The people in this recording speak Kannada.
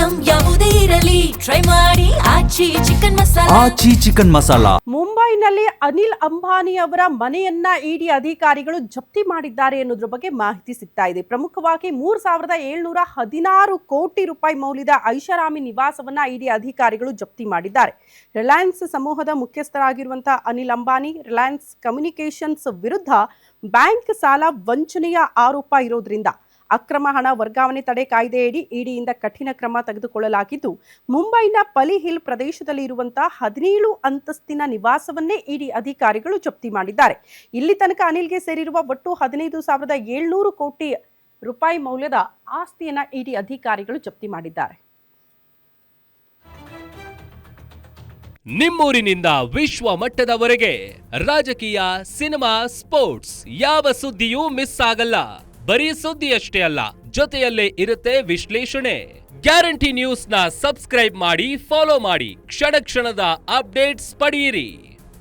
ಐಟಂ ಯಾವುದೇ ಇರಲಿ ಟ್ರೈ ಮಾಡಿ ಆಚಿ ಚಿಕನ್ ಮಸಾಲಾ. ಆಚಿ ಚಿಕನ್ ಮಸಾಲಾ. ಮುಂಬೈನಲ್ಲಿ ಅನಿಲ್ ಅಂಬಾನಿ ಅವರ ಮನೆಯನ್ನ ಇಡಿ ಅಧಿಕಾರಿಗಳು ಜಪ್ತಿ ಮಾಡಿದ್ದಾರೆ ಎನ್ನುವುದರ ಬಗ್ಗೆ ಮಾಹಿತಿ ಸಿಗ್ತಾ ಇದೆ. ಪ್ರಮುಖವಾಗಿ 3,716 ಕೋಟಿ ರೂಪಾಯಿ ಮೌಲ್ಯದ ಐಷಾರಾಮಿ ನಿವಾಸವನ್ನ ಇಡಿ ಅಧಿಕಾರಿಗಳು ಜಪ್ತಿ ಮಾಡಿದ್ದಾರೆ. ರಿಲಯನ್ಸ್ ಸಮೂಹದ ಮುಖ್ಯಸ್ಥರಾಗಿರುವಂತಹ ಅನಿಲ್ ಅಂಬಾನಿ ರಿಲಯನ್ಸ್ ಕಮ್ಯುನಿಕೇಷನ್ಸ್ ವಿರುದ್ಧ ಬ್ಯಾಂಕ್ ಸಾಲ ವಂಚನೆಯ ಆರೋಪ ಇರೋದ್ರಿಂದ ಅಕ್ರಮ ಹಣ ವರ್ಗಾವಣೆ ತಡೆ ಕಾಯ್ದೆಯಡಿ ಇಡಿಯಿಂದ ಕಠಿಣ ಕ್ರಮ ತೆಗೆದುಕೊಳ್ಳಲಾಗಿದ್ದು, ಮುಂಬೈನ ಪಲಿ ಹಿಲ್ ಪ್ರದೇಶದಲ್ಲಿ ಇರುವಂತಹ 17 ಅಂತಸ್ತಿನ ನಿವಾಸವನ್ನೇ ಇಡಿ ಅಧಿಕಾರಿಗಳು ಜಪ್ತಿ ಮಾಡಿದ್ದಾರೆ. ಇಲ್ಲಿ ತನಕ ಅನಿಲ್ಗೆ ಸೇರಿರುವ ಒಟ್ಟು 15,700 ಕೋಟಿ ರೂಪಾಯಿ ಮೌಲ್ಯದ ಆಸ್ತಿಯನ್ನ ಇಡಿ ಅಧಿಕಾರಿಗಳು ಜಪ್ತಿ ಮಾಡಿದ್ದಾರೆ. ನಿಮ್ಮೂರಿನಿಂದ ವಿಶ್ವ ಮಟ್ಟದವರೆಗೆ ರಾಜಕೀಯ, ಸಿನಿಮಾ, ಸ್ಪೋರ್ಟ್ಸ್ ಯಾವ ಸುದ್ದಿಯೂ ಮಿಸ್ ಆಗಲ್ಲ. ಬರೀ ಸುದ್ದಿಯಷ್ಟೇ ಅಲ್ಲ, ಜೊತೆಯಲ್ಲೇ ಇರುತ್ತೆ ವಿಶ್ಲೇಷಣೆ. ಗ್ಯಾರಂಟಿ ನ್ಯೂಸ್ನ ಸಬ್ಸ್ಕ್ರೈಬ್ ಮಾಡಿ, ಫಾಲೋ ಮಾಡಿ, ಕ್ಷಣ ಕ್ಷಣದ ಅಪ್ಡೇಟ್ಸ್ ಪಡೆಯಿರಿ.